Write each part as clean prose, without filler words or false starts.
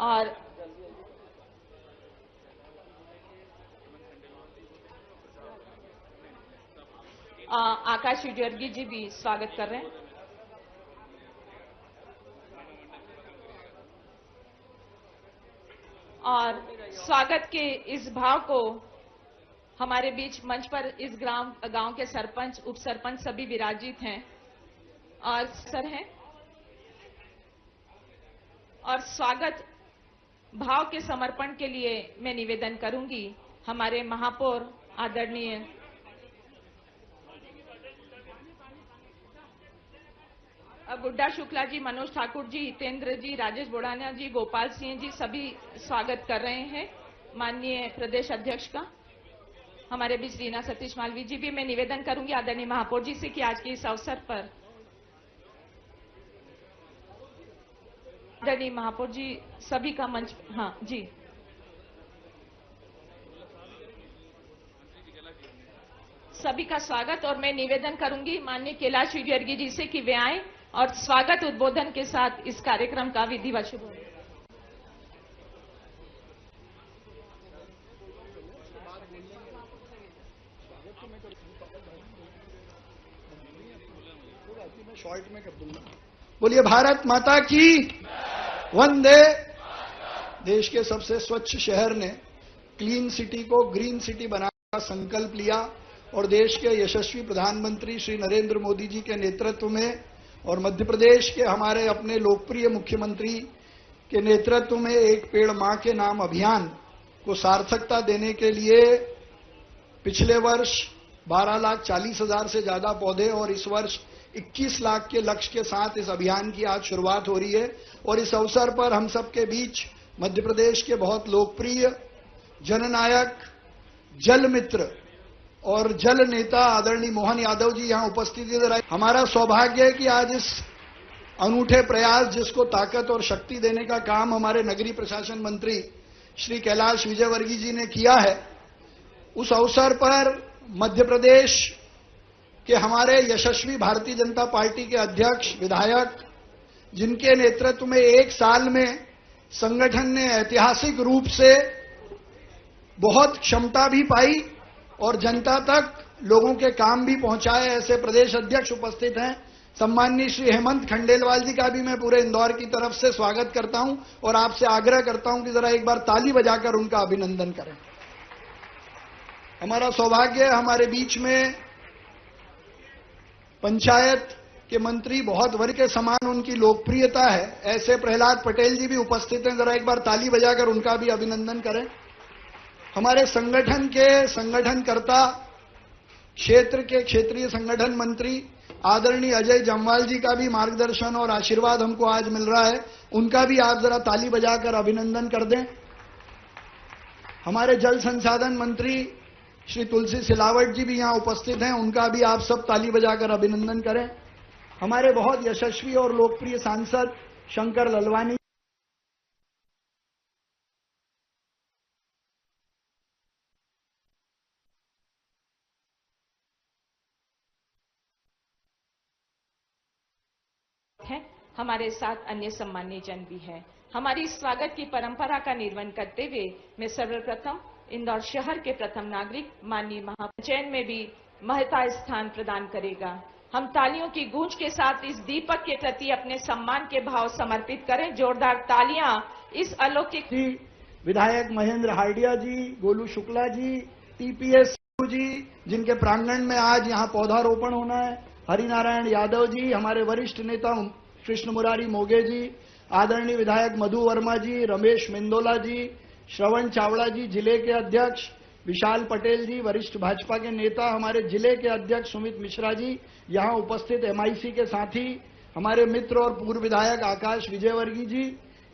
और आकाश विजयवर्गीय जी भी स्वागत कर रहे हैं। और स्वागत के इस भाव को हमारे बीच मंच पर इस गांव के सरपंच, उप सरपंच सभी विराजित हैं और सर हैं। और स्वागत भाव के समर्पण के लिए मैं निवेदन करूंगी हमारे महापौर आदरणीय गुड्डा शुक्ला जी, मनोज ठाकुर जी, हितेंद्र जी, राजेश बोड़ाना जी, गोपाल सिंह जी सभी स्वागत कर रहे हैं माननीय प्रदेश अध्यक्ष का। हमारे बीच रीना सतीश मालवी जी भी मैं निवेदन करूंगी आदरणीय महापौर जी से कि आज के इस अवसर पर आदरणीय महापौर जी सभी का मंच, हाँ जी, सभी का स्वागत। और मैं निवेदन करूंगी माननीय कैलाश विजयवर्गीय जी से कि वे आए और स्वागत उद्बोधन के साथ इस कार्यक्रम का विधिवत शुभ। शॉर्ट में कर दूंगा। बोलिए भारत माता की वंदे। देश के सबसे स्वच्छ शहर ने क्लीन सिटी को ग्रीन सिटी बनाने का संकल्प लिया और देश के यशस्वी प्रधानमंत्री श्री नरेंद्र मोदी जी के नेतृत्व में और मध्य प्रदेश के हमारे अपने लोकप्रिय मुख्यमंत्री के नेतृत्व में एक पेड़ मां के नाम अभियान को सार्थकता देने के लिए पिछले वर्ष 12,40,000 से ज्यादा पौधे और इस वर्ष 21 लाख के लक्ष्य के साथ इस अभियान की आज शुरुआत हो रही है। और इस अवसर पर हम सबके बीच मध्य प्रदेश के बहुत लोकप्रिय जननायक, जल मित्र और जल नेता आदरणीय मोहन यादव जी यहां उपस्थित इधर आए। हमारा सौभाग्य है कि आज इस अनूठे प्रयास जिसको ताकत और शक्ति देने का काम हमारे नगरीय प्रशासन मंत्री श्री कैलाश विजयवर्गीय जी ने किया है, उस अवसर पर मध्य प्रदेश के हमारे यशस्वी भारतीय जनता पार्टी के अध्यक्ष, विधायक, जिनके नेतृत्व में एक साल में संगठन ने ऐतिहासिक रूप से बहुत क्षमता भी पाई और जनता तक लोगों के काम भी पहुंचाए, ऐसे प्रदेश अध्यक्ष उपस्थित हैं। सम्माननीय श्री हेमंत खंडेलवाल जी का भी मैं पूरे इंदौर की तरफ से स्वागत करता हूं और आपसे आग्रह करता हूं कि जरा एक बार ताली बजाकर उनका अभिनंदन करें। हमारा सौभाग्य है हमारे बीच में पंचायत कि मंत्री बहुत वर्ग के समान उनकी लोकप्रियता है, ऐसे प्रहलाद पटेल जी भी उपस्थित हैं। जरा एक बार ताली बजाकर उनका भी अभिनंदन करें। हमारे संगठन के संगठनकर्ता, क्षेत्र के क्षेत्रीय संगठन मंत्री आदरणीय अजय जम्वाल जी का भी मार्गदर्शन और आशीर्वाद हमको आज मिल रहा है, उनका भी आप जरा ताली बजाकर अभिनंदन कर दें। हमारे जल संसाधन मंत्री श्री तुलसी सिलावट जी भी यहां उपस्थित हैं, उनका भी आप सब ताली बजाकर अभिनंदन करें। हमारे बहुत यशस्वी और लोकप्रिय सांसद शंकर ललवानी हैं, हमारे साथ अन्य सम्मानीय जन भी हैं। हमारी स्वागत की परंपरा का निर्वहन करते हुए मैं सर्वप्रथम इंदौर शहर के प्रथम नागरिक माननीय महाचयन में भी महता स्थान प्रदान करेगा। हम तालियों की गूंज के साथ इस दीपक के प्रति अपने सम्मान के भाव समर्पित करें। जोरदार तालियां इस अलौकिक जी, विधायक महेंद्र हार्डिया जी, गोलू शुक्ला जी, टीपीएस जी, जिनके प्रांगण में आज यहां पौधारोपण होना है, हरिनारायण यादव जी, हमारे वरिष्ठ नेता कृष्ण मुरारी मोगे जी, आदरणीय विधायक मधु वर्मा जी, रमेश मेंदोला जी, श्रवण चावड़ा जी जिले के अध्यक्ष, विशाल पटेल जी वरिष्ठ भाजपा के नेता, हमारे जिले के अध्यक्ष सुमित मिश्रा जी, यहां उपस्थित एमआईसी के साथी, हमारे मित्र और पूर्व विधायक आकाश विजयवर्गीय जी,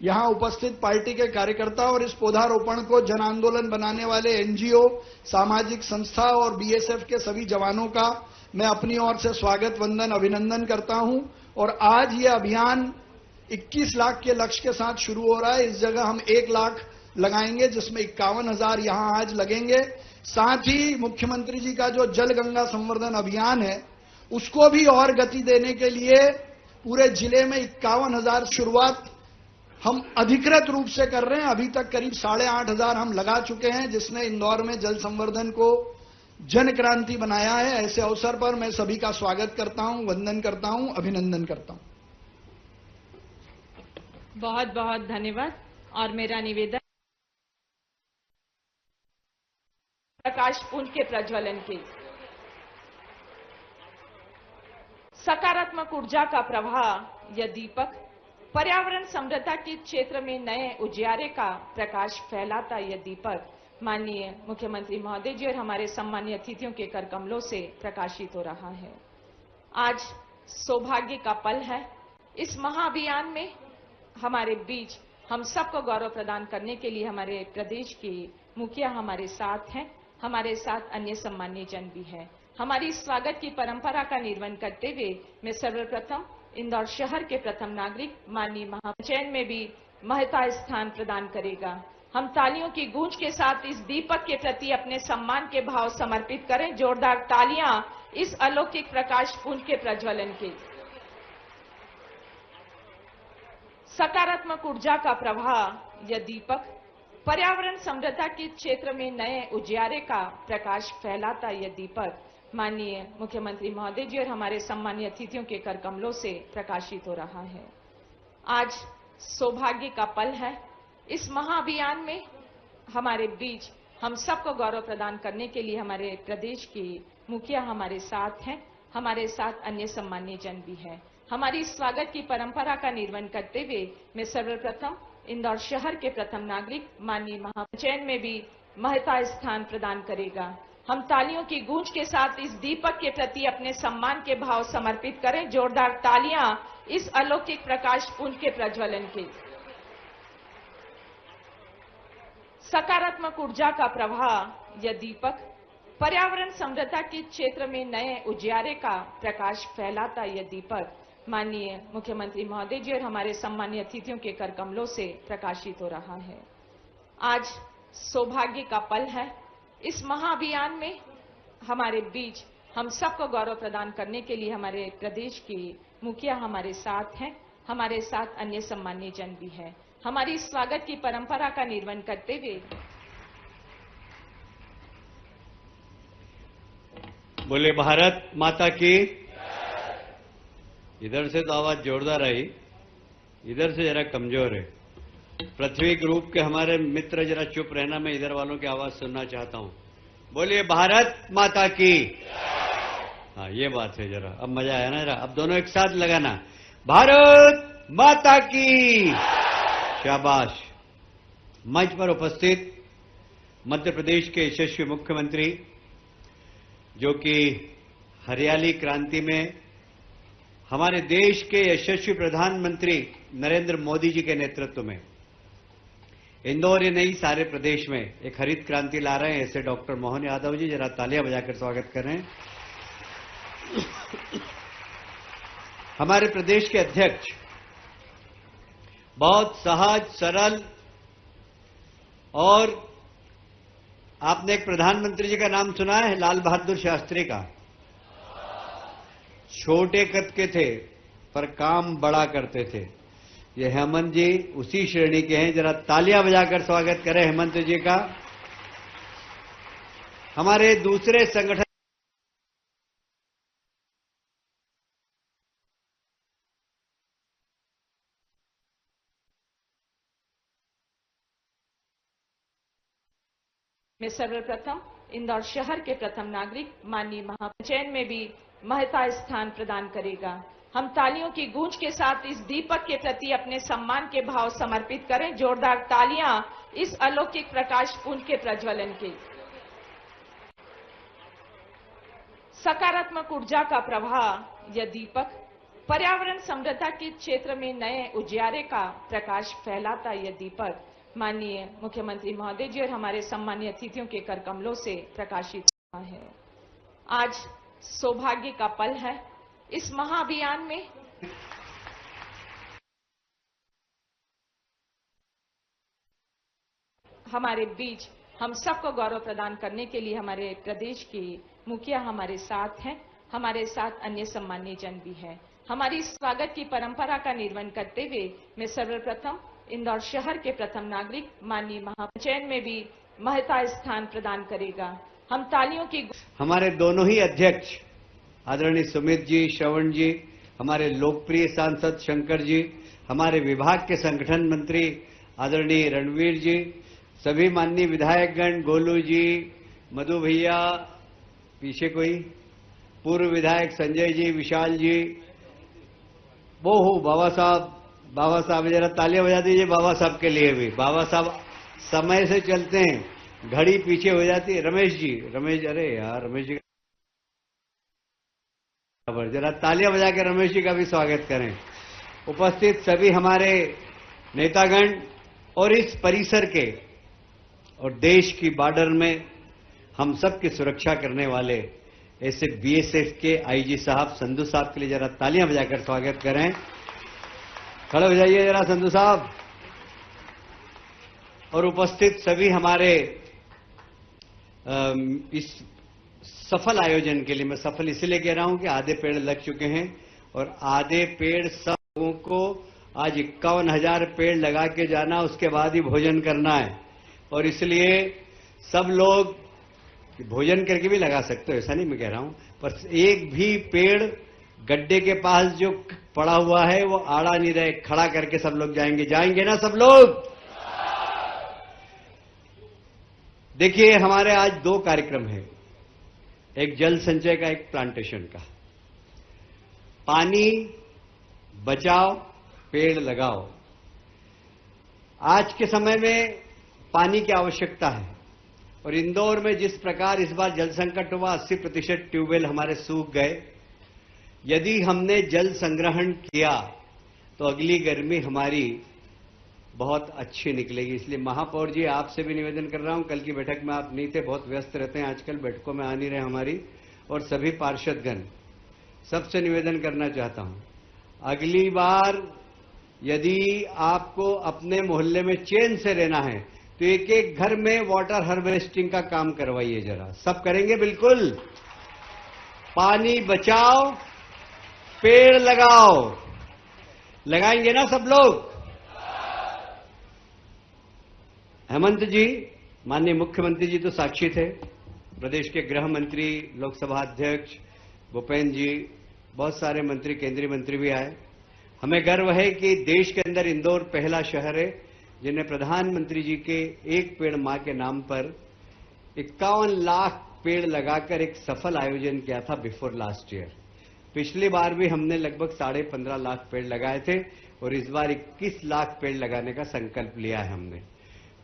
यहां उपस्थित पार्टी के कार्यकर्ता और इस पौधारोपण को जन आंदोलन बनाने वाले एनजीओ, सामाजिक संस्था और बीएसएफ के सभी जवानों का मैं अपनी ओर से स्वागत वंदन अभिनंदन करता हूं। और आज ये अभियान 21 लाख के लक्ष्य के साथ शुरू हो रहा है। इस जगह हम 1 लाख लगाएंगे, जिसमें 51,000 यहां आज लगेंगे। साथ ही मुख्यमंत्री जी का जो जल गंगा संवर्धन अभियान है, उसको भी और गति देने के लिए पूरे जिले में 51,000 शुरुआत हम अधिकृत रूप से कर रहे हैं। अभी तक करीब 8,500 हम लगा चुके हैं, जिसने इंदौर में जल संवर्धन को जन क्रांति बनाया है। ऐसे अवसर पर मैं सभी का स्वागत करता हूं, वंदन करता हूं, अभिनंदन करता हूं। बहुत बहुत धन्यवाद। और मेरा निवेदन प्रकाश पुंज के प्रज्वलन के सकारात्मक ऊर्जा का प्रवाह यह दीपक पर्यावरण समृद्धता के क्षेत्र में नए उजियारे का प्रकाश फैलाता यह दीपक माननीय मुख्यमंत्री महोदय जी और हमारे सम्मानीय अतिथियों के कर कमलों से प्रकाशित हो रहा है। आज सौभाग्य का पल है। इस महाअभियान में हमारे बीच हम सबको गौरव प्रदान करने के लिए हमारे प्रदेश के मुखिया हमारे साथ हैं, हमारे साथ अन्य सम्मानीय जन भी हैं। हमारी स्वागत की परंपरा का निर्वहन करते हुए मैं सर्वप्रथम इंदौर शहर के प्रथम नागरिक माननीय महाचयन में भी महता स्थान प्रदान करेगा। हम तालियों की गूंज के साथ इस दीपक के प्रति अपने सम्मान के भाव समर्पित करें। जोरदार तालियां इस अलौकिक प्रकाश पुंज के प्रज्वलन के सकारात्मक ऊर्जा का प्रवाह यह दीपक पर्यावरण समृद्धता के क्षेत्र में नए उजियारे का प्रकाश फैलाता यह दीपक माननीय मुख्यमंत्री महोदय जी और हमारे सम्मानीय अतिथियों के कर कमलों से प्रकाशित हो रहा है। आज सौभाग्य का पल है। इस महाअभियान में हमारे बीच हम सबको गौरव प्रदान करने के लिए हमारे प्रदेश के मुखिया हमारे साथ हैं, हमारे साथ अन्य सम्मानीय जन भी हैं। हमारी स्वागत की परंपरा का निर्वहन करते हुए मैं सर्वप्रथम इंदौर शहर के प्रथम नागरिक माननीय महाचयन में भी महता स्थान प्रदान करेगा। हम तालियों की गूंज के साथ इस दीपक के प्रति अपने सम्मान के भाव समर्पित करें। जोरदार तालियां इस अलौकिक प्रकाश पुंज के प्रज्वलन के सकारात्मक ऊर्जा का प्रवाह यह दीपक पर्यावरण समृद्धता के क्षेत्र में नए उजियारे का प्रकाश फैलाता यह दीपक माननीय मुख्यमंत्री महोदय जी और हमारे सम्मानीय अतिथियों के कर कमलों से प्रकाशित हो रहा है। आज सौभाग्य का पल है। इस महाअभियान में हमारे बीच हम सबको गौरव प्रदान करने के लिए हमारे प्रदेश के मुखिया हमारे साथ हैं, हमारे साथ अन्य सम्मानीय जन भी हैं। हमारी स्वागत की परंपरा का निर्वहन करते हुए बोले भारत माता की। इधर से तो आवाज जोरदार आई, इधर से जरा कमजोर है। पृथ्वी ग्रुप के हमारे मित्र जरा चुप रहना, मैं इधर वालों की आवाज सुनना चाहता हूं। बोलिए भारत माता की। हाँ, ये बात है जरा, अब मजा आया ना जरा, अब दोनों एक साथ लगाना। भारत माता की शाबाश। मंच पर उपस्थित मध्य प्रदेश के यशस्वी मुख्यमंत्री, जो कि हरियाली क्रांति में हमारे देश के यशस्वी प्रधानमंत्री नरेंद्र मोदी जी के नेतृत्व में इंदौर ही नहीं सारे प्रदेश में एक हरित क्रांति ला रहे हैं, ऐसे डॉक्टर मोहन यादव जी, जरा तालियां बजाकर स्वागत कर रहे हैं। हमारे प्रदेश के अध्यक्ष बहुत सहज सरल, और आपने एक प्रधानमंत्री जी का नाम सुना है, लाल बहादुर शास्त्री का। छोटे कद के थे पर काम बड़ा करते थे। ये हेमंत जी उसी श्रेणी के हैं, जरा तालियां बजाकर स्वागत करें हेमंत जी का। हमारे दूसरे संगठन में सर्वप्रथम इंदौर शहर के प्रथम नागरिक माननीय महापंचयन में भी महत्ता स्थान प्रदान करेगा। हम तालियों की गूंज के साथ इस दीपक के प्रति अपने सम्मान के भाव समर्पित करें। जोरदार तालियां इस अलौकिक प्रकाश पुंज के प्रज्वलन के। सकारात्मक ऊर्जा का प्रवाह यह दीपक पर्यावरण समृद्धता के क्षेत्र में नए उजियारे का प्रकाश फैलाता। यह दीपक माननीय मुख्यमंत्री महोदय जी और हमारे सम्मानीय अतिथियों के कर कमलों से प्रकाशित हुआ है। आज सौभाग्य का पल है। इस महाअभियान में हमारे बीच हम सबको गौरव प्रदान करने के लिए हमारे प्रदेश के मुखिया हमारे साथ हैं, हमारे साथ अन्य सम्मानीय जन भी हैं। हमारी स्वागत की परंपरा का निर्वहन करते हुए मैं सर्वप्रथम इंदौर शहर के प्रथम नागरिक माननीय महापंचयन में भी महत्ता स्थान प्रदान करेगा। हम तालियों की हमारे दोनों ही अध्यक्ष आदरणीय सुमित जी, श्रवण जी, हमारे लोकप्रिय सांसद शंकर जी, हमारे विभाग के संगठन मंत्री आदरणीय रणवीर जी, सभी माननीय विधायकगण, गोलू जी, मधु भैया, पीछे कोई पूर्व विधायक संजय जी, विशाल जी, वो हो बाबा साहब जरा तालियां बजा दीजिए बाबा साहब के लिए भी। बाबा साहब समय से चलते हैं, घड़ी पीछे हो जाती है। रमेश जी, अरे यार रमेश जी जरा तालियां बजा के रमेश जी का भी स्वागत करें। उपस्थित सभी हमारे नेतागण और इस परिसर के और देश की बॉर्डर में हम सब की सुरक्षा करने वाले ऐसे बीएसएफ के आईजी साहब संधू साहब के लिए जरा तालियां बजाकर स्वागत करें। खड़े हो जाइए जरा संधू साहब। और उपस्थित सभी हमारे इस सफल आयोजन के लिए, मैं सफल इसलिए कह रहा हूं कि आधे पेड़ लग चुके हैं और आधे पेड़ सब लोगों को आज 51,000 पेड़ लगा के जाना, उसके बाद ही भोजन करना है। और इसलिए सब लोग भोजन करके भी लगा सकते हो, ऐसा नहीं मैं कह रहा हूं, पर एक भी पेड़ गड्ढे के पास जो पड़ा हुआ है वो आड़ा नहीं रहे, खड़ा करके सब लोग जाएंगे ना सब लोग। देखिए हमारे आज 2 कार्यक्रम हैं, एक जल संचय का, एक प्लांटेशन का। पानी बचाओ, पेड़ लगाओ। आज के समय में पानी की आवश्यकता है और इंदौर में जिस प्रकार इस बार जल संकट हुआ, 80% ट्यूबवेल हमारे सूख गए। यदि हमने जल संग्रहण किया तो अगली गर्मी हमारी बहुत अच्छी निकलेगी। इसलिए महापौर जी आपसे भी निवेदन कर रहा हूं, कल की बैठक में आप नहीं थे, बहुत व्यस्त रहते हैं आजकल, बैठकों में आ नहीं रहे हमारी, और सभी पार्षदगण, सबसे निवेदन करना चाहता हूं, अगली बार यदि आपको अपने मोहल्ले में चैन से रहना है तो एक एक घर में वाटर हार्वेस्टिंग का काम करवाइए जरा। सब करेंगे बिल्कुल। पानी बचाओ, पेड़ लगाओ। लगाएंगे ना सब लोग? हेमंत जी, माननीय मुख्यमंत्री जी तो साक्षी थे, प्रदेश के गृह मंत्री, लोकसभा अध्यक्ष भूपेंद्र जी, बहुत सारे मंत्री, केंद्रीय मंत्री भी आए। हमें गर्व है कि देश के अंदर इंदौर पहला शहर है जिन्हें प्रधानमंत्री जी के एक पेड़ मां के नाम पर 51 लाख पेड़ लगाकर एक सफल आयोजन किया था बिफोर लास्ट ईयर। पिछली बार भी हमने लगभग 15.5 लाख पेड़ लगाए थे और इस बार 21 लाख पेड़ लगाने का संकल्प लिया है हमने।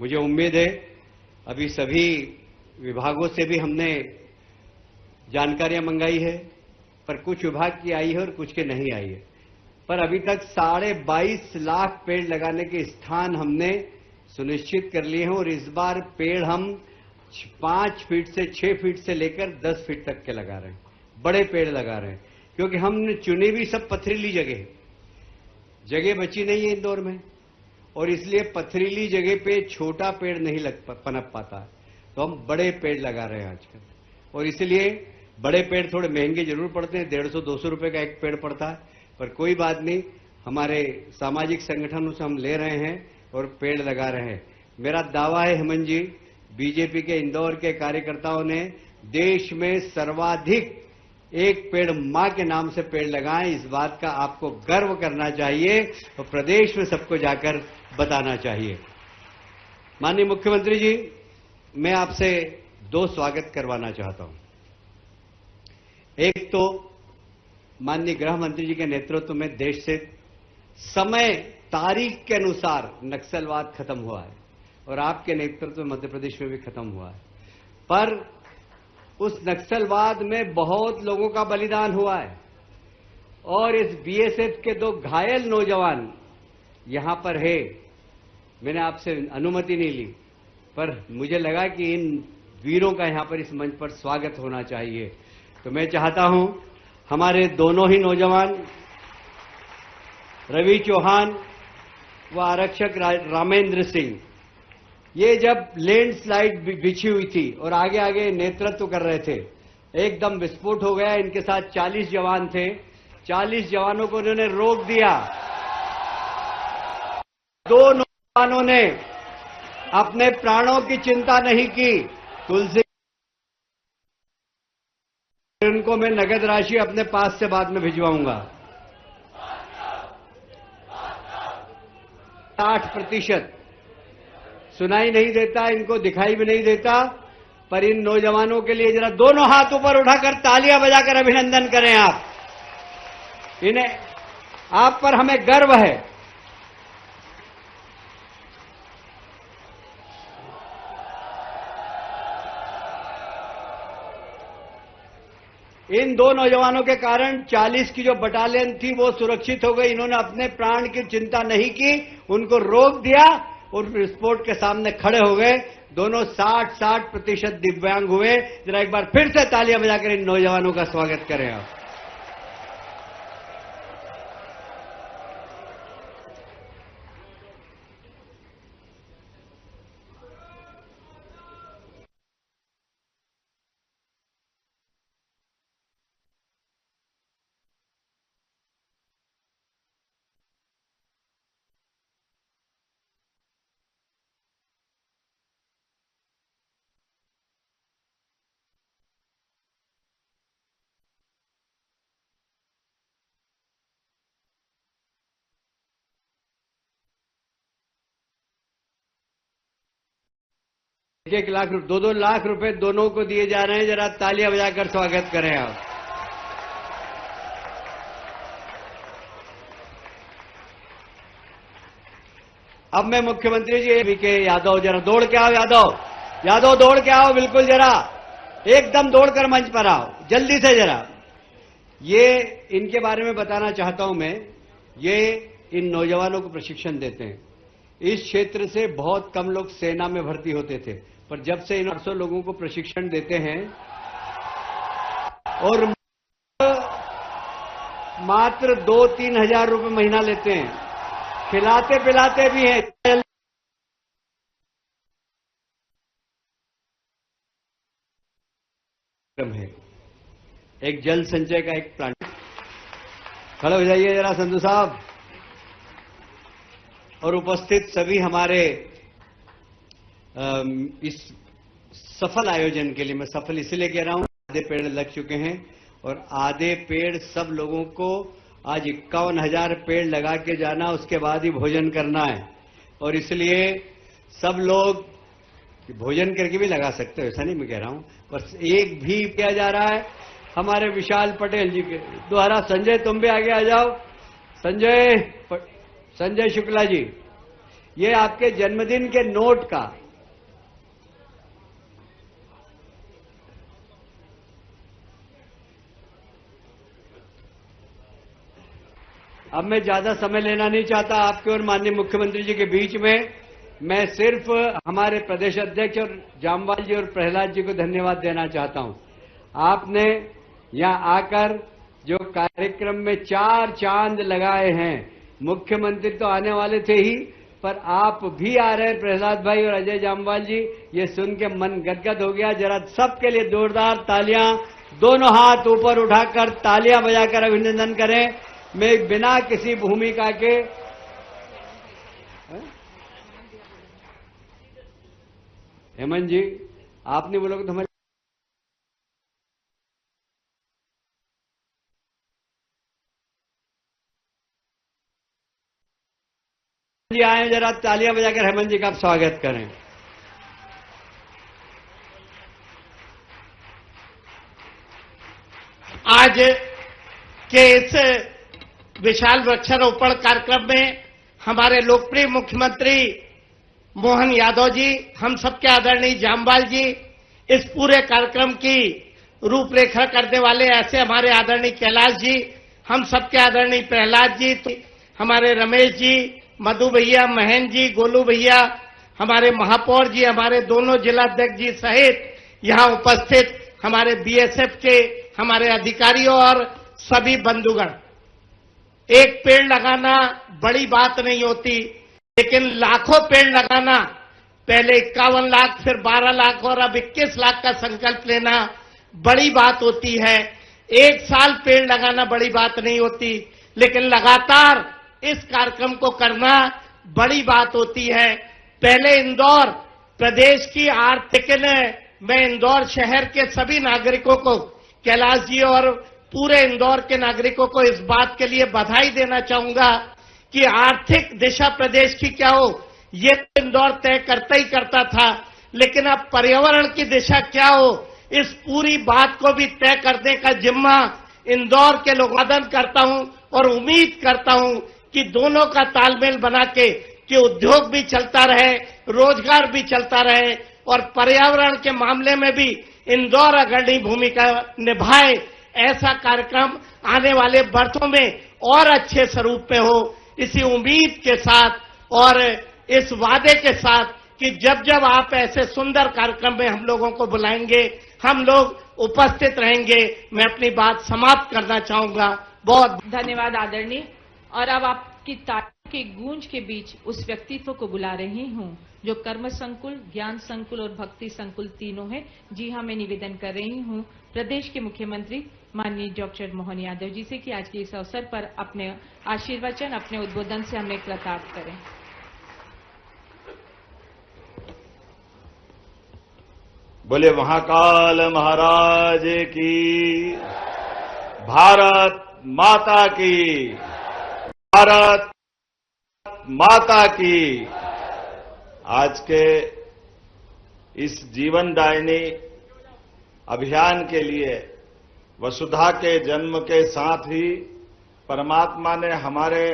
मुझे उम्मीद है अभी सभी विभागों से भी हमने जानकारियां मंगाई है, पर कुछ विभाग की आई है और कुछ के नहीं आई है, पर अभी तक 22.5 लाख पेड़ लगाने के स्थान हमने सुनिश्चित कर लिए हैं और इस बार पेड़ हम 5 फीट से 6 फीट से लेकर 10 फीट तक के लगा रहे हैं, बड़े पेड़ लगा रहे हैं, क्योंकि हमने चुनी भी सब पथरीली जगह बची नहीं है इंदौर में, और इसलिए पथरीली जगह पे छोटा पेड़ नहीं पनप पाता, तो हम बड़े पेड़ लगा रहे हैं आजकल। और इसलिए बड़े पेड़ थोड़े महंगे जरूर पड़ते हैं, 150-200 रुपए का एक पेड़ पड़ता है, पर कोई बात नहीं, हमारे सामाजिक संगठनों से हम ले रहे हैं और पेड़ लगा रहे हैं। मेरा दावा है हेमंत जी, बीजेपी के इंदौर के कार्यकर्ताओं ने देश में सर्वाधिक एक पेड़ मां के नाम से पेड़ लगाएं, इस बात का आपको गर्व करना चाहिए और प्रदेश में सबको जाकर बताना चाहिए। माननीय मुख्यमंत्री जी, मैं आपसे 2 स्वागत करवाना चाहता हूं। एक तो माननीय गृह मंत्री जी के नेतृत्व में देश से समय तारीख के अनुसार नक्सलवाद खत्म हुआ है और आपके नेतृत्व में मध्य प्रदेश में भी खत्म हुआ है, पर उस नक्सलवाद में बहुत लोगों का बलिदान हुआ है और इस बीएसएफ के 2 घायल नौजवान यहां पर है। मैंने आपसे अनुमति नहीं ली, पर मुझे लगा कि इन वीरों का यहां पर इस मंच पर स्वागत होना चाहिए, तो मैं चाहता हूं हमारे दोनों ही नौजवान रवि चौहान व आरक्षक रामेंद्र सिंह, ये जब लैंडस्लाइड बिछी हुई थी और आगे आगे नेतृत्व कर रहे थे, एकदम विस्फोट हो गया। इनके साथ 40 जवान थे, 40 जवानों को उन्होंने रोक दिया। 2 नौजवानों ने अपने प्राणों की चिंता नहीं की। तुलसी, उनको मैं नगद राशि अपने पास से बाद में भिजवाऊंगा। 60% सुनाई नहीं देता, इनको दिखाई भी नहीं देता, पर इन नौजवानों के लिए जरा दोनों हाथ ऊपर उठाकर तालियां बजाकर अभिनंदन करें आप। इन्हें, आप पर हमें गर्व है। इन 2 नौजवानों के कारण 40 की जो बटालियन थी वो सुरक्षित हो गई। इन्होंने अपने प्राण की चिंता नहीं की, उनको रोक दिया और विस्फोट के सामने खड़े हो गए। दोनों 60% दिव्यांग हुए। जरा एक बार फिर से तालियां बजाकर इन नौजवानों का स्वागत करें आप। एक लाख, 2-2 लाख रुपए दोनों को दिए जा रहे हैं। जरा तालियां बजाकर स्वागत करें आप। अब मैं मुख्यमंत्री जी वीके यादव, जरा दौड़ के आओ। यादव दौड़ के आओ, बिल्कुल जरा एकदम दौड़कर मंच पर आओ, जल्दी से जरा। ये इनके बारे में बताना चाहता हूं मैं। ये इन नौजवानों को प्रशिक्षण देते हैं। इस क्षेत्र से बहुत कम लोग सेना में भर्ती होते थे, पर जब से इन 800 लोगों को प्रशिक्षण देते हैं और मात्र 2-3 हजार रुपए महीना लेते हैं, खिलाते पिलाते भी हैं। है एक जल संचय का एक प्लांट। खड़े हो जाइए जरा संधू साहब। और उपस्थित सभी हमारे इस सफल आयोजन के लिए, मैं सफल इसलिए कह रहा हूं, आधे पेड़ लग चुके हैं और आधे पेड़ सब लोगों को आज 51,000 पेड़ लगा के जाना, उसके बाद ही भोजन करना है। और इसलिए सब लोग कि भोजन करके भी लगा सकते हो, ऐसा नहीं मैं कह रहा हूं, बस एक भी किया जा रहा है हमारे विशाल पटेल जी के द्वारा। संजय तुम भी आगे आ जाओ। संजय शुक्ला जी, ये आपके जन्मदिन के नोट का अब मैं ज्यादा समय लेना नहीं चाहता आपके और माननीय मुख्यमंत्री जी के बीच में। मैं सिर्फ हमारे प्रदेश अध्यक्ष और जामवाल जी और प्रहलाद जी को धन्यवाद देना चाहता हूं। आपने यहां आकर जो कार्यक्रम में 4 चांद लगाए हैं, मुख्यमंत्री तो आने वाले थे ही, पर आप भी आ रहे हैं प्रहलाद भाई और अजय जामवाल जी, ये सुन के मन गदगद हो गया। जरा सबके लिए जोरदार तालियां, दोनों हाथ ऊपर उठाकर तालियां बजाकर अभिनंदन करें। मैं बिना किसी भूमिका के हेमंत जी, आपने बोलोगे तो हमारे आए, जरा तालियां बजाकर हेमंत जी का आप स्वागत करें। आज के इस विशाल वृक्षारोपण कार्यक्रम में हमारे लोकप्रिय मुख्यमंत्री मोहन यादव जी, हम सबके आदरणीय जामवाल जी, इस पूरे कार्यक्रम की रूपरेखा करने वाले ऐसे हमारे आदरणीय कैलाश जी, हम सबके आदरणीय प्रहलाद जी, हमारे रमेश जी, मधु भैया, महेंद्र जी, गोलू भैया, हमारे महापौर जी, हमारे दोनों जिलाध्यक्ष जी सहित यहां उपस्थित हमारे बीएसएफ के हमारे अधिकारियों और सभी बंधुगण। एक पेड़ लगाना बड़ी बात नहीं होती, लेकिन लाखों पेड़ लगाना, पहले 51 लाख, फिर 12 लाख और अब 21 लाख का संकल्प लेना बड़ी बात होती है। एक साल पेड़ लगाना बड़ी बात नहीं होती, लेकिन लगातार इस कार्यक्रम को करना बड़ी बात होती है। पहले इंदौर प्रदेश की आर्थिक मैं इंदौर शहर के सभी नागरिकों को, कैलाश जी और पूरे इंदौर के नागरिकों को इस बात के लिए बधाई देना चाहूंगा कि आर्थिक दिशा प्रदेश की क्या हो ये इंदौर तय करता ही करता था, लेकिन अब पर्यावरण की दिशा क्या हो इस पूरी बात को भी तय करने का जिम्मा इंदौर के लोग वादन करता हूं और उम्मीद करता हूं कि दोनों का तालमेल बना के कि उद्योग भी चलता रहे, रोजगार भी चलता रहे और पर्यावरण के मामले में भी इंदौर अग्रणी भूमिका निभाए। ऐसा कार्यक्रम आने वाले वर्षों में और अच्छे स्वरूप में हो, इसी उम्मीद के साथ और इस वादे के साथ कि जब जब आप ऐसे सुंदर कार्यक्रम में हम लोगों को बुलाएंगे, हम लोग उपस्थित रहेंगे। मैं अपनी बात समाप्त करना चाहूंगा। बहुत धन्यवाद आदरणीय। और अब आपकी तालियों की गूंज के बीच उस व्यक्तित्व को बुला रही हूं जो कर्म संकुल, ज्ञान संकुल और भक्ति संकुल तीनों है। जी हां, मैं निवेदन कर रही हूं प्रदेश के मुख्यमंत्री माननीय डॉक्टर मोहन यादव जी से कि आज के इस अवसर पर अपने आशीर्वचन, अपने उद्बोधन से हमें कृतार्थ करें। बोले महाकाल महाराज की, भारत माता की, भारत माता की। आज के इस जीवनदायिनी अभियान के लिए वसुधा के जन्म के साथ ही परमात्मा ने हमारे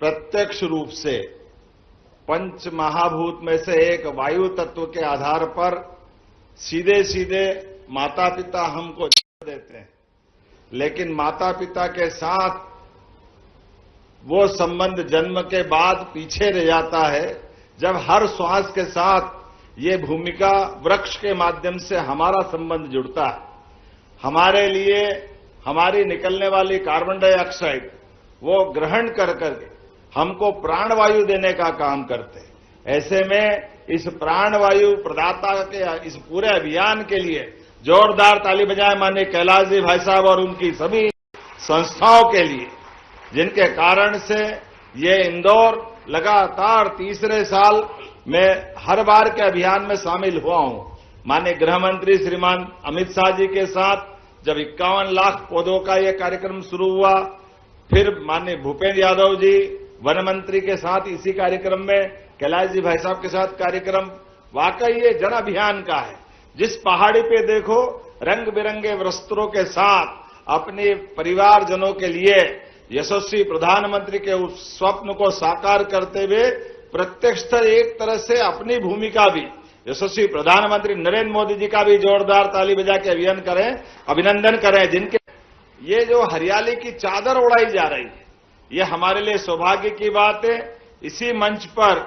प्रत्यक्ष रूप से पंच महाभूत में से एक वायु तत्व के आधार पर सीधे सीधे माता पिता हमको देते हैं, लेकिन माता पिता के साथ वो संबंध जन्म के बाद पीछे रह जाता है जब हर श्वास के साथ ये भूमिका वृक्ष के माध्यम से हमारा संबंध जुड़ता है। हमारे लिए हमारी निकलने वाली कार्बन डाइऑक्साइड वो ग्रहण कर करके हमको प्राणवायु देने का काम करते हैं। ऐसे में इस प्राणवायु प्रदाता के इस पूरे अभियान के लिए जोरदार ताली बजाएं माननीय कैलाश जी भाई साहब और उनकी सभी संस्थाओं के लिए, जिनके कारण से ये इंदौर लगातार तीसरे साल में हर बार के अभियान में शामिल हुआ हूं। माननीय गृह मंत्री श्रीमान अमित शाह जी के साथ जब 51 लाख पौधों का यह कार्यक्रम शुरू हुआ, फिर माननीय भूपेंद्र यादव जी वन मंत्री के साथ इसी कार्यक्रम में, कैलाश जी भाई साहब के साथ कार्यक्रम वाकई ये जन अभियान का है। जिस पहाड़ी पे देखो रंग बिरंगे वस्त्रों के साथ अपने परिवारजनों के लिए यशस्वी प्रधानमंत्री के उस स्वप्न को साकार करते हुए प्रत्यक्ष एक तरह से अपनी भूमिका भी यशस्वी प्रधानमंत्री नरेंद्र मोदी जी का भी जोरदार ताली बजा के अभिनंदन करें, जिनके ये जो हरियाली की चादर उड़ाई जा रही है, ये हमारे लिए सौभाग्य की बात है। इसी मंच पर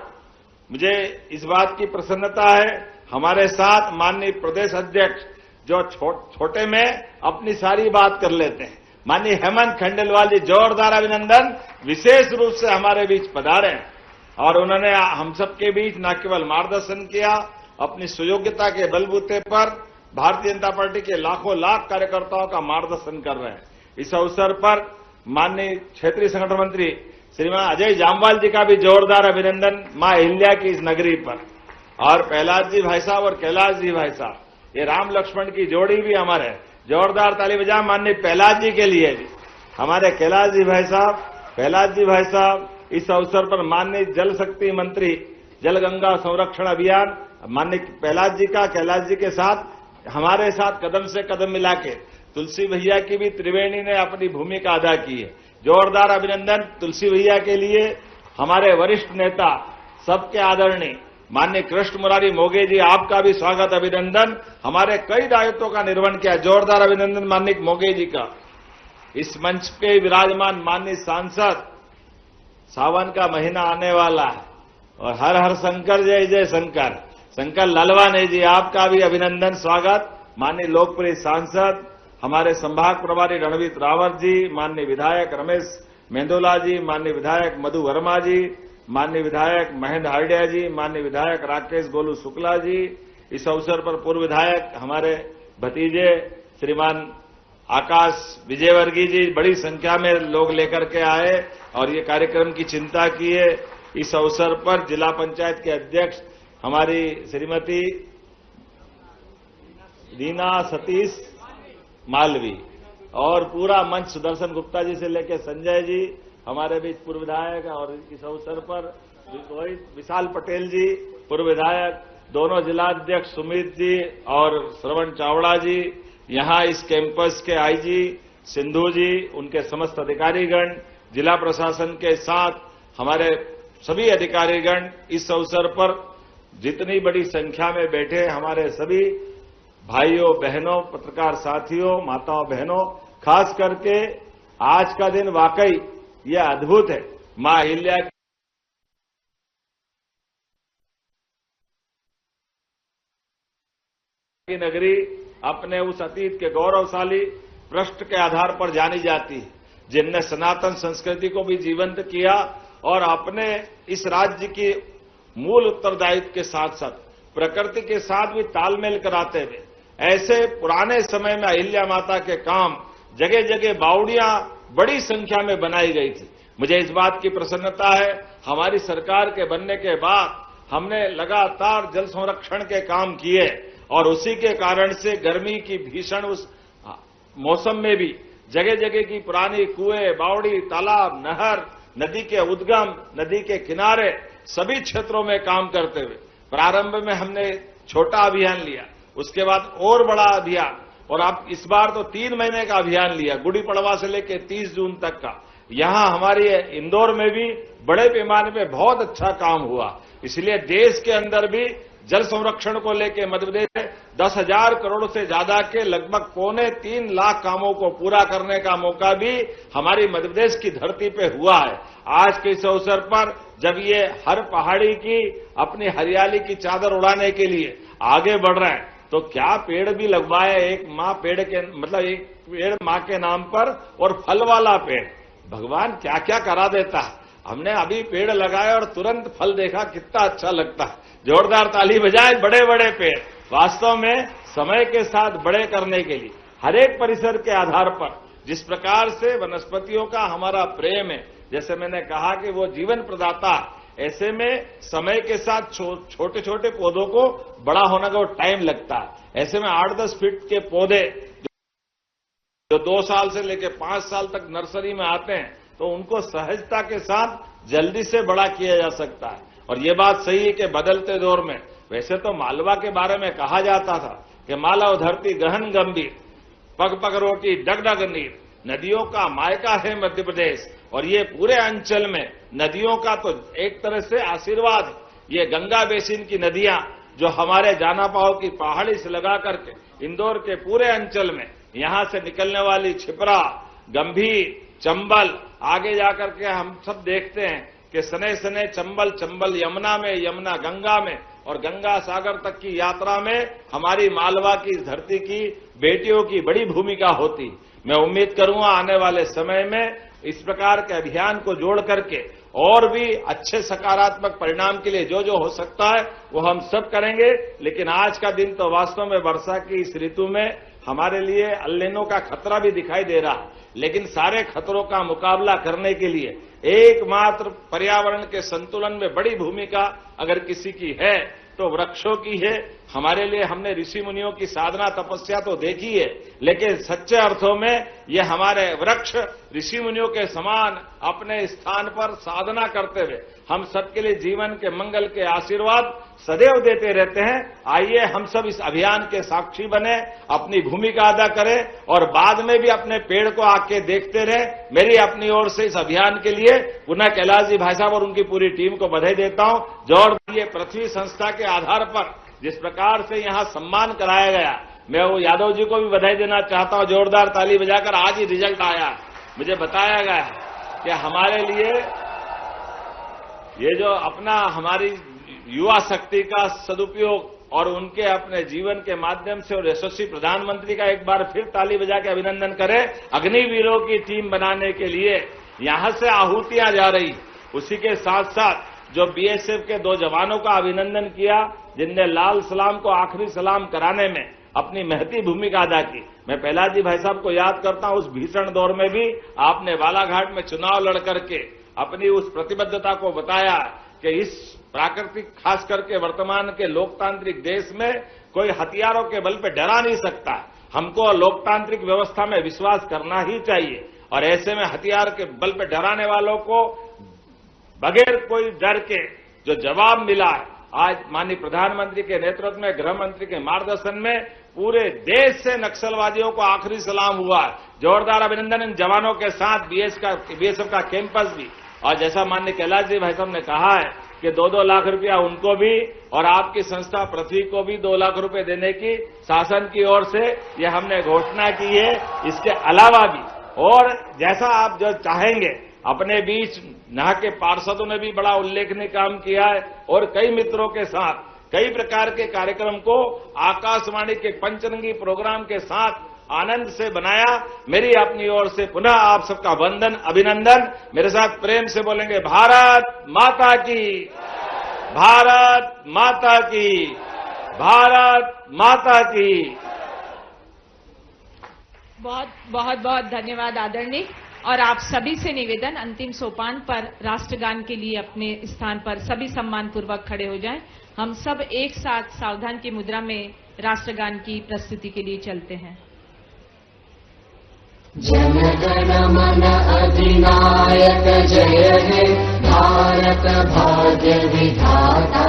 मुझे इस बात की प्रसन्नता है, हमारे साथ माननीय प्रदेश अध्यक्ष जो छोटे में अपनी सारी बात कर लेते हैं, माननीय हेमंत खंडेलवाल जी, जोरदार अभिनंदन। विशेष रूप से हमारे बीच पधारे और उन्होंने हम सबके बीच न केवल मार्गदर्शन किया, अपनी सुयोग्यता के बलबूते पर भारतीय जनता पार्टी के लाखों लाख कार्यकर्ताओं का मार्गदर्शन कर रहे हैं। इस अवसर पर माननीय क्षेत्रीय संगठन मंत्री श्रीमान अजय जामवाल जी का भी जोरदार अभिनंदन मां अहिल्या की इस नगरी पर। और प्रहलाद जी भाई साहब और कैलाश जी भाई साहब, ये राम लक्ष्मण की जोड़ी भी हमारे, जोरदार ताली बजा माननीय प्रहलाद जी के लिए भी। हमारे कैलाश जी भाई साहब, प्रहलाद जी भाई साहब इस अवसर पर माननीय जल शक्ति मंत्री जल गंगा संरक्षण अभियान माननीय प्रहलाद जी का, कैलाश जी के साथ हमारे साथ कदम से कदम मिला के तुलसी भैया की भी त्रिवेणी ने अपनी भूमिका अदा की है। जोरदार अभिनंदन तुलसी भैया के लिए। हमारे वरिष्ठ नेता सबके आदरणीय माननीय कृष्ण मुरारी मोगे जी, आपका भी स्वागत अभिनंदन। हमारे कई दायित्वों का निर्वहन किया, जोरदार अभिनंदन माननीय मोगे जी का। इस मंच पे विराजमान माननीय सांसद, सावन का महीना आने वाला है और हर हर शंकर जय जय शंकर, शंकर लालवानी जी आपका भी अभिनंदन स्वागत। माननीय लोकप्रिय सांसद हमारे संभाग प्रभारी रणवीर रावत जी, माननीय विधायक रमेश मेंदोला जी, माननीय विधायक मधु वर्मा जी, माननीय विधायक महेंद्र हार्डिया जी, माननीय विधायक राकेश गोलू शुक्ला जी। इस अवसर पर पूर्व विधायक हमारे भतीजे श्रीमान आकाश विजयवर्गीय जी बड़ी संख्या में लोग लेकर के आए और ये कार्यक्रम की चिंता की है। इस अवसर पर जिला पंचायत के अध्यक्ष हमारी श्रीमती रीना सतीश मालवी और पूरा मंच सुदर्शन गुप्ता जी से लेकर संजय जी हमारे बीच पूर्व विधायक, और इस अवसर पर विशाल पटेल जी पूर्व विधायक, दोनों जिलाध्यक्ष सुमित जी और श्रवण चावड़ा जी, यहां इस कैंपस के आईजी सिंधु जी, उनके समस्त अधिकारीगण, जिला प्रशासन के साथ हमारे सभी अधिकारीगण, इस अवसर पर जितनी बड़ी संख्या में बैठे हमारे सभी भाइयों बहनों, पत्रकार साथियों, माताओं बहनों, खास करके आज का दिन वाकई यह अद्भुत है। मां अहिल्या की नगरी अपने उस अतीत के गौरवशाली पृष्ठ के आधार पर जानी जाती है, जिनने सनातन संस्कृति को भी जीवंत किया और अपने इस राज्य की मूल उत्तरदायित्व के साथ साथ प्रकृति के साथ भी तालमेल कराते हुए ऐसे पुराने समय में अहिल्या माता के काम जगह जगह बावड़ियां बड़ी संख्या में बनाई गई थी। मुझे इस बात की प्रसन्नता है, हमारी सरकार के बनने के बाद हमने लगातार जल संरक्षण के काम किए और उसी के कारण से गर्मी की भीषण उस मौसम में भी जगह जगह की पुरानी कुएं, बावड़ी, तालाब, नहर, नदी के उद्गम, नदी के किनारे सभी क्षेत्रों में काम करते हुए प्रारंभ में हमने छोटा अभियान लिया, उसके बाद और बड़ा अभियान, और अब इस बार तो 3 महीने का अभियान लिया, गुड़ी पड़वा से लेकर 30 जून तक का। यहां हमारे इंदौर में भी बड़े पैमाने पे बहुत अच्छा काम हुआ। इसलिए देश के अंदर भी जल संरक्षण को लेकर मध्य प्रदेश में 10,000 करोड़ से ज्यादा के लगभग 2.25 लाख कामों को पूरा करने का मौका भी हमारी मध्य प्रदेश की धरती पे हुआ है। आज के इस अवसर पर जब ये हर पहाड़ी की अपनी हरियाली की चादर उड़ाने के लिए आगे बढ़ रहे हैं, तो क्या पेड़ भी लगवाए, एक माँ पेड़ के मतलब एक पेड़ माँ के नाम पर और फल वाला पेड़, भगवान क्या क्या करा देता है। हमने अभी पेड़ लगाए और तुरंत फल देखा, कितना अच्छा लगता है। जोरदार ताली बजाए। बड़े बड़े पेड़ वास्तव में समय के साथ बड़े करने के लिए हर एक परिसर के आधार पर जिस प्रकार से वनस्पतियों का हमारा प्रेम है, जैसे मैंने कहा कि वो जीवन प्रदाता, ऐसे में समय के साथ छोटे छोटे पौधों को बड़ा होने का टाइम लगता है। ऐसे में 8-10 फीट के पौधे जो 2 साल से लेकर 5 साल तक नर्सरी में आते हैं, तो उनको सहजता के साथ जल्दी से बड़ा किया जा सकता है। और ये बात सही है कि बदलते दौर में वैसे तो मालवा के बारे में कहा जाता था कि मालव धरती गहन गंभीर, पग पग रोटी डगडग नीर, नदियों का मायका है मध्य प्रदेश। और ये पूरे अंचल में नदियों का तो एक तरह से आशीर्वाद है। ये गंगा बेसिन की नदियां जो हमारे जानापाव की पहाड़ी से लगा करके इंदौर के पूरे अंचल में, यहां से निकलने वाली छिपरा, गंभीर, चंबल, आगे जाकर के हम सब देखते हैं कि सने सने चंबल चंबल यमुना में, यमुना गंगा में, और गंगा सागर तक की यात्रा में हमारी मालवा की धरती की बेटियों की बड़ी भूमिका होती। मैं उम्मीद करूंगा आने वाले समय में इस प्रकार के अभियान को जोड़ करके और भी अच्छे सकारात्मक परिणाम के लिए जो जो हो सकता है वो हम सब करेंगे। लेकिन आज का दिन तो वास्तव में वर्षा की इस ऋतु में हमारे लिए अल्नीनो का खतरा भी दिखाई दे रहा है। लेकिन सारे खतरों का मुकाबला करने के लिए एकमात्र पर्यावरण के संतुलन में बड़ी भूमिका अगर किसी की है तो वृक्षों की है। हमारे लिए हमने ऋषि मुनियों की साधना तपस्या तो देखी है, लेकिन सच्चे अर्थों में ये हमारे वृक्ष ऋषि मुनियों के समान अपने स्थान पर साधना करते हुए हम सबके लिए जीवन के मंगल के आशीर्वाद सदैव देते रहते हैं। आइए हम सब इस अभियान के साक्षी बने, अपनी भूमिका अदा करें और बाद में भी अपने पेड़ को आके देखते रहें। मेरी अपनी ओर से इस अभियान के लिए पुनः कैलाश जी भाई साहब और उनकी पूरी टीम को बधाई देता हूं। जोरदार ये पृथ्वी संस्था के आधार पर जिस प्रकार से यहां सम्मान कराया गया, मैं वो यादव जी को भी बधाई देना चाहता हूं। जोरदार ताली बजाकर आज ही रिजल्ट आया, मुझे बताया गया कि हमारे लिए ये जो अपना हमारी युवा शक्ति का सदुपयोग और उनके अपने जीवन के माध्यम से और यशस्वी प्रधानमंत्री का एक बार फिर ताली बजा के अभिनंदन करें। अग्निवीरों की टीम बनाने के लिए यहां से आहूतियां जा रही, उसी के साथ साथ जो बीएसएफ के 2 जवानों का अभिनंदन किया जिनने लाल सलाम को आखिरी सलाम कराने में अपनी महती भूमिका अदा की। मैं प्रहलाद जी भाई साहब को याद करता हूं, उस भीषण दौर में भी आपने बालाघाट में चुनाव लड़ करके अपनी उस प्रतिबद्धता को बताया कि इस प्राकृतिक खास करके वर्तमान के लोकतांत्रिक देश में कोई हथियारों के बल पे डरा नहीं सकता। हमको लोकतांत्रिक व्यवस्था में विश्वास करना ही चाहिए और ऐसे में हथियार के बल पे डराने वालों को बगैर कोई डर के जो जवाब मिला है, आज माननीय प्रधानमंत्री के नेतृत्व में, गृह मंत्री के मार्गदर्शन में पूरे देश से नक्सलवादियों को आखिरी सलाम हुआ है। जोरदार अभिनंदन इन जवानों के साथ बीएसएफ का कैंपस भी। और जैसा माननीय कैलाश जी भाई साहब ने कहा है कि 2-2 लाख रुपया उनको भी और आपकी संस्था पृथ्वी को भी 2 लाख रुपए देने की शासन की ओर से ये हमने घोषणा की है। इसके अलावा भी और जैसा आप जो चाहेंगे, अपने बीच यहाँ के पार्षदों ने भी बड़ा उल्लेखनीय काम किया है और कई मित्रों के साथ कई प्रकार के कार्यक्रम को आकाशवाणी के पंचरंगी प्रोग्राम के साथ आनंद से बनाया। मेरी अपनी ओर से पुनः आप सबका वंदन, अभिनंदन। मेरे साथ प्रेम से बोलेंगे भारत माता की, भारत माता की, भारत माता की। बहुत बहुत बहुत धन्यवाद आदरणीय। और आप सभी से निवेदन, अंतिम सोपान पर राष्ट्रगान के लिए अपने स्थान पर सभी सम्मान पूर्वक खड़े हो जाएं। हम सब एक साथ सावधान की मुद्रा में राष्ट्रगान की प्रस्तुति के लिए चलते हैं। जनगण मन अधिनायक जय हे भारत भाग्य विधाता।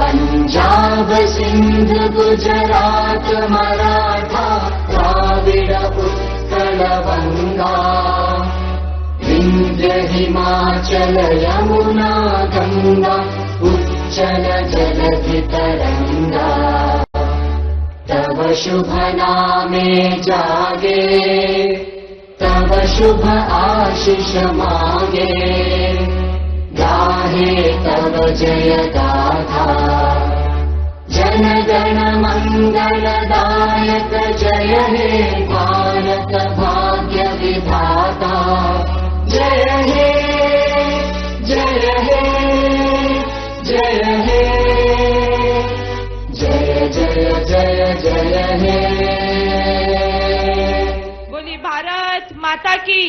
पंजाब सिंध गुजरात मराठा द्राविड़ उत्कल गंगा। विंध्य हिमाचल यमुना गंगा उच्चल जलधि तरंगा। तव शुभ नामे जागे, तव शुभ आशीष मांगे। गाहे तव जय गाथा, जन गण मंगलदायक जय हे भारत भाग्य विधाता। जय हे, जय हे, जय हे, जय जय जय जय हे। बोली भारत माता की,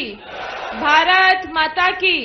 भारत माता की।